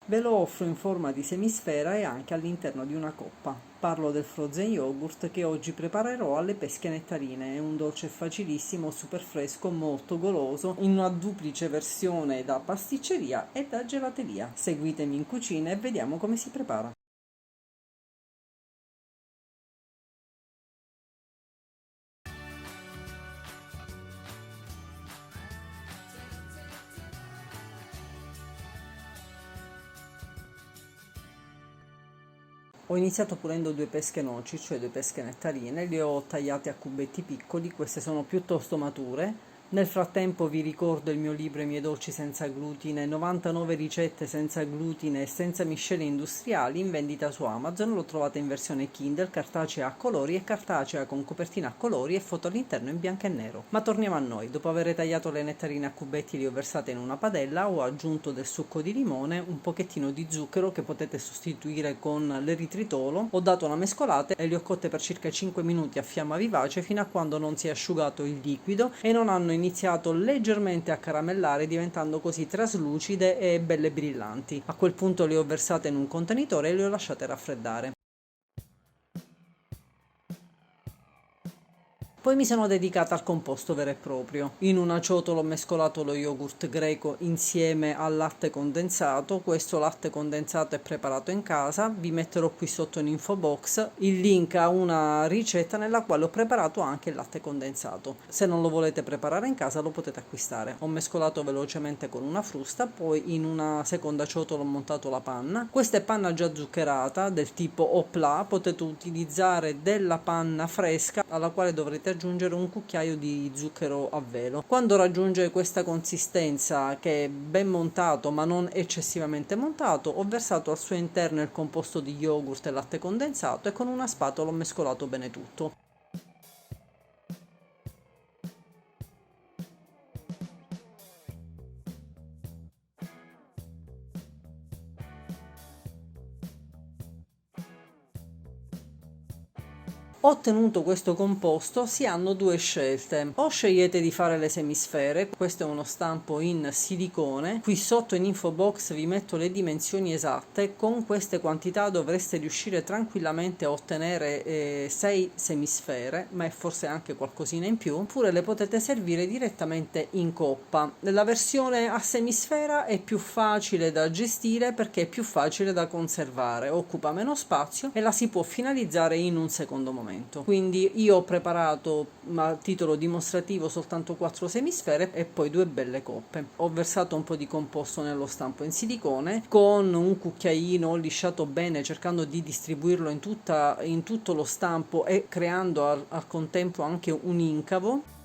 Ve lo offro in forma di semisfera e anche all'interno di una coppa. Parlo del frozen yogurt che oggi preparerò alle pesche nettarine. È un dolce facilissimo, super fresco, molto goloso, in una duplice versione da pasticceria e da gelateria. Seguitemi in cucina e vediamo come si prepara. Ho iniziato pulendo due pesche noci, cioè due pesche nettarine, le ho tagliate a cubetti piccoli, queste sono piuttosto mature. Nel frattempo vi ricordo il mio libro I miei dolci senza glutine, 99 ricette senza glutine e senza miscele industriali, in vendita su Amazon. Lo trovate in versione Kindle, cartacea a colori e cartacea con copertina a colori e foto all'interno in bianco e nero. Ma torniamo a noi. Dopo aver tagliato le nettarine a cubetti, le ho versate in una padella, ho aggiunto del succo di limone, un pochettino di zucchero che potete sostituire con l'eritritolo, ho dato una mescolata e le ho cotte per circa 5 minuti a fiamma vivace fino a quando non si è asciugato il liquido e non hanno iniziato leggermente a caramellare, diventando così traslucide e belle brillanti. A quel punto le ho versate in un contenitore e le ho lasciate raffreddare. Poi mi sono dedicata al composto vero e proprio. In una ciotola ho mescolato lo yogurt greco insieme al latte condensato. Questo latte condensato è preparato in casa. Vi metterò qui sotto in info box il link a una ricetta nella quale ho preparato anche il latte condensato. Se non lo volete preparare in casa lo potete acquistare. Ho mescolato velocemente con una frusta, poi in una seconda ciotola ho montato la panna. Questa è panna già zuccherata del tipo au plat, potete utilizzare della panna fresca alla quale dovrete aggiungere un cucchiaio di zucchero a velo. Quando raggiunge questa consistenza che è ben montato ma non eccessivamente montato, ho versato al suo interno il composto di yogurt e latte condensato e con una spatola ho mescolato bene tutto. Ottenuto questo composto si hanno due scelte: o scegliete di fare le semisfere, questo è uno stampo in silicone, qui sotto in info box vi metto le dimensioni esatte, con queste quantità dovreste riuscire tranquillamente a ottenere 6 semisfere, ma è forse anche qualcosina in più, oppure le potete servire direttamente in coppa. La versione a semisfera è più facile da gestire perché è più facile da conservare, occupa meno spazio e la si può finalizzare in un secondo momento. Quindi io ho preparato a titolo dimostrativo soltanto 4 semisfere e poi due belle coppe. Ho versato un po' di composto nello stampo in silicone, con un cucchiaino ho lisciato bene cercando di distribuirlo in tutto lo stampo e creando al contempo anche un incavo.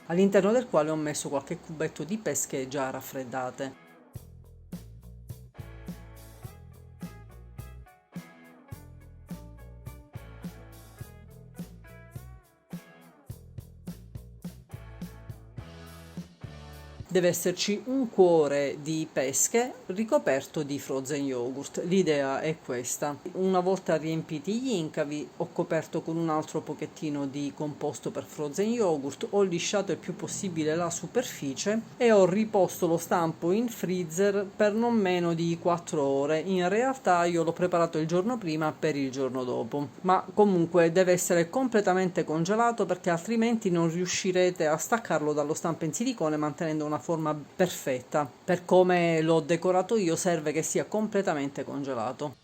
All'interno del quale ho messo qualche cubetto di pesche già raffreddate. Deve esserci un cuore di pesche ricoperto di frozen yogurt. L'idea è questa. Una volta riempiti gli incavi, ho coperto con un altro pochettino di composto per frozen yogurt, ho lisciato il più possibile la superficie e ho riposto lo stampo in freezer per non meno di 4 ore. In realtà io l'ho preparato il giorno prima per il giorno dopo, ma comunque deve essere completamente congelato perché altrimenti non riuscirete a staccarlo dallo stampo in silicone mantenendo una forma perfetta. Per come l'ho decorato io serve che sia completamente congelato.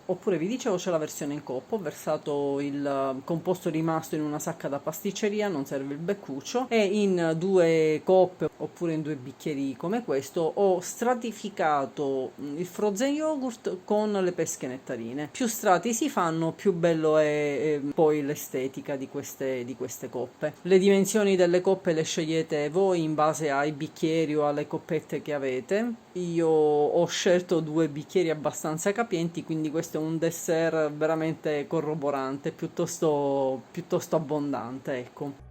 Oppure vi dicevo c'è la versione in coppa, ho versato il composto rimasto in una sacca da pasticceria, non serve il beccuccio, e in due coppe oppure in 2 bicchieri come questo, ho stratificato il frozen yogurt con le pesche nettarine. Più strati si fanno, più bello è poi l'estetica di queste coppe. Le dimensioni delle coppe le scegliete voi in base ai bicchieri o alle coppette che avete. Io ho scelto 2 bicchieri abbastanza capienti, quindi questo è un dessert veramente corroborante, piuttosto abbondante, ecco.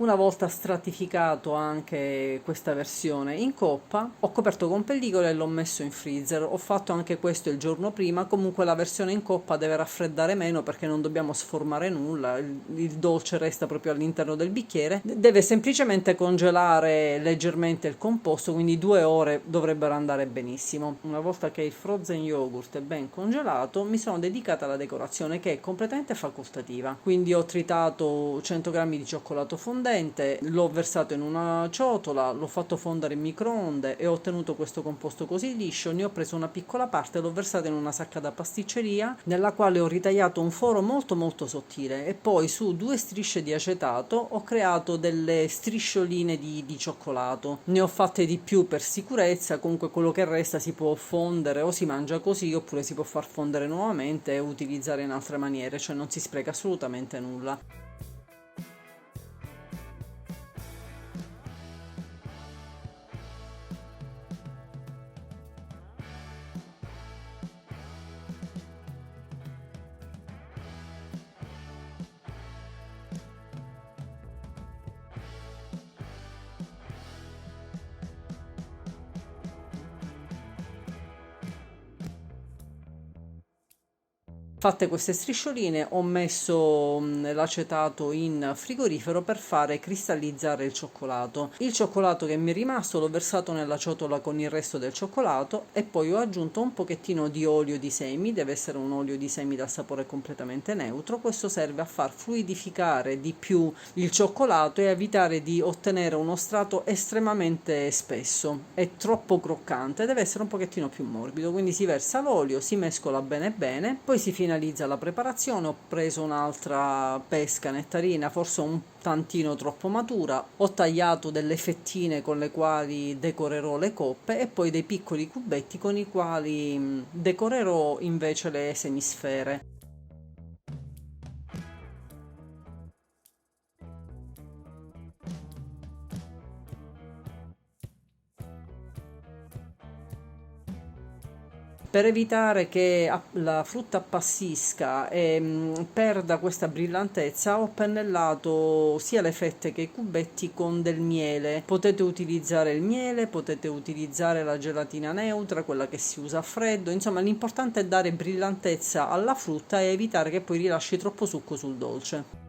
Una volta stratificato anche questa versione in coppa, ho coperto con pellicola e l'ho messo in freezer. Ho fatto anche questo il giorno prima. Comunque la versione in coppa deve raffreddare meno perché non dobbiamo sformare nulla, il dolce resta proprio all'interno del bicchiere. Deve semplicemente congelare leggermente il composto, quindi 2 ore dovrebbero andare benissimo. Una volta che il frozen yogurt è ben congelato, mi sono dedicata alla decorazione, che è completamente facoltativa. Quindi ho tritato 100 grammi di cioccolato fondente, l'ho versato in una ciotola, l'ho fatto fondere in microonde e ho ottenuto questo composto così liscio. Ne ho preso una piccola parte e l'ho versato in una sacca da pasticceria, nella quale ho ritagliato un foro molto molto sottile, e poi su 2 strisce di acetato ho creato delle striscioline di cioccolato. Ne ho fatte di più per sicurezza. Comunque quello che resta si può fondere o si mangia così, oppure si può far fondere nuovamente e utilizzare in altre maniere, cioè non si spreca assolutamente nulla. Fatte queste striscioline, ho messo l'acetato in frigorifero per fare cristallizzare il cioccolato. Il cioccolato che mi è rimasto l'ho versato nella ciotola con il resto del cioccolato e poi ho aggiunto un pochettino di olio di semi. Deve essere un olio di semi dal sapore completamente neutro. Questo serve a far fluidificare di più il cioccolato e a evitare di ottenere uno strato estremamente spesso e troppo croccante. Deve essere un pochettino più morbido, quindi si versa l'olio, si mescola bene bene, poi si finalizza la preparazione. Ho preso un'altra pesca nettarina, forse un tantino troppo matura, ho tagliato delle fettine con le quali decorerò le coppe e poi dei piccoli cubetti con i quali decorerò invece le semisfere. Per evitare che la frutta appassisca e perda questa brillantezza, ho pennellato sia le fette che i cubetti con del miele. Potete utilizzare il miele, potete utilizzare la gelatina neutra, quella che si usa a freddo. Insomma, l'importante è dare brillantezza alla frutta e evitare che poi rilasci troppo succo sul dolce.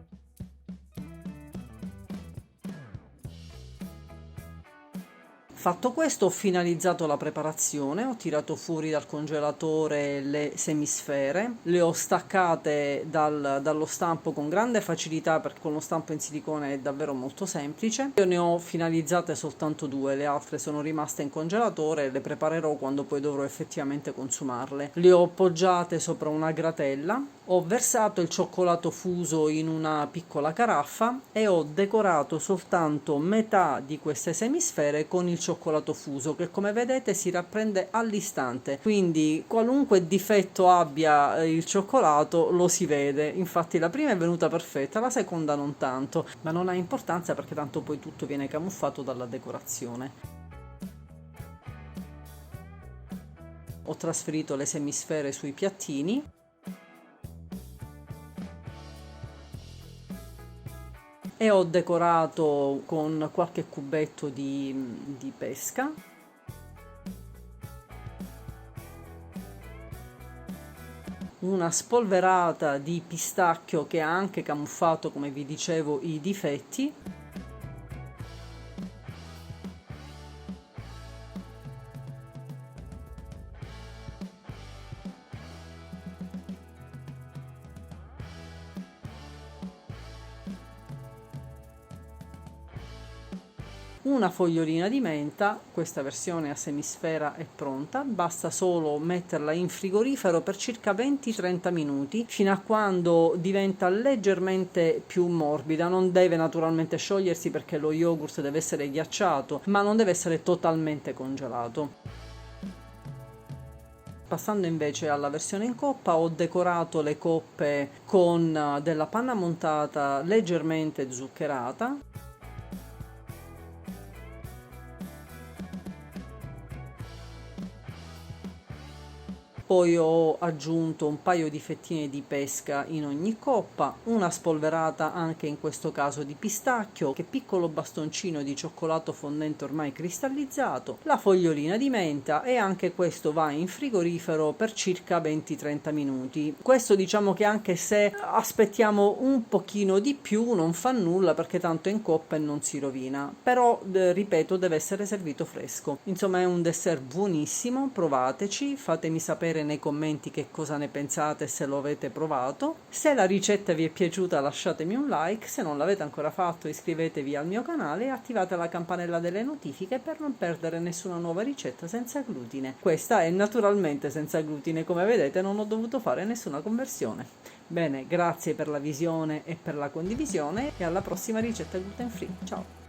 Fatto questo, ho finalizzato la preparazione, ho tirato fuori dal congelatore le semisfere, le ho staccate dallo stampo con grande facilità perché con lo stampo in silicone è davvero molto semplice. Io ne ho finalizzate soltanto 2, le altre sono rimaste in congelatore e le preparerò quando poi dovrò effettivamente consumarle. Le ho poggiate sopra una gratella, ho versato il cioccolato fuso in una piccola caraffa e ho decorato soltanto metà di queste semisfere con il cioccolato fuso, che come vedete si rapprende all'istante, quindi qualunque difetto abbia il cioccolato lo si vede. Infatti la prima è venuta perfetta, la seconda non tanto, ma non ha importanza perché tanto poi tutto viene camuffato dalla decorazione. Ho trasferito le semisfere sui piattini e ho decorato con qualche cubetto di pesca, una spolverata di pistacchio che ha anche camuffato, come vi dicevo, i difetti. una fogliolina di menta. Questa versione a semisfera è pronta, basta solo metterla in frigorifero per circa 20-30 minuti, fino a quando diventa leggermente più morbida. Non deve naturalmente sciogliersi perché lo yogurt deve essere ghiacciato, ma non deve essere totalmente congelato. Passando invece alla versione in coppa, ho decorato le coppe con della panna montata leggermente zuccherata. Poi ho aggiunto un paio di fettine di pesca in ogni coppa, una spolverata anche in questo caso di pistacchio, che piccolo bastoncino di cioccolato fondente ormai cristallizzato, la fogliolina di menta, e anche questo va in frigorifero per circa 20-30 minuti. Questo diciamo che anche se aspettiamo un pochino di più non fa nulla, perché tanto è in coppa e non si rovina, però ripeto, deve essere servito fresco. Insomma, è un dessert buonissimo, provateci, fatemi sapere nei commenti che cosa ne pensate, se lo avete provato. Se la ricetta vi è piaciuta lasciatemi un like, se non l'avete ancora fatto iscrivetevi al mio canale e attivate la campanella delle notifiche per non perdere nessuna nuova ricetta senza glutine. Questa è naturalmente senza glutine, come vedete non ho dovuto fare nessuna conversione. Bene, grazie per la visione e per la condivisione, e alla prossima ricetta gluten free. Ciao!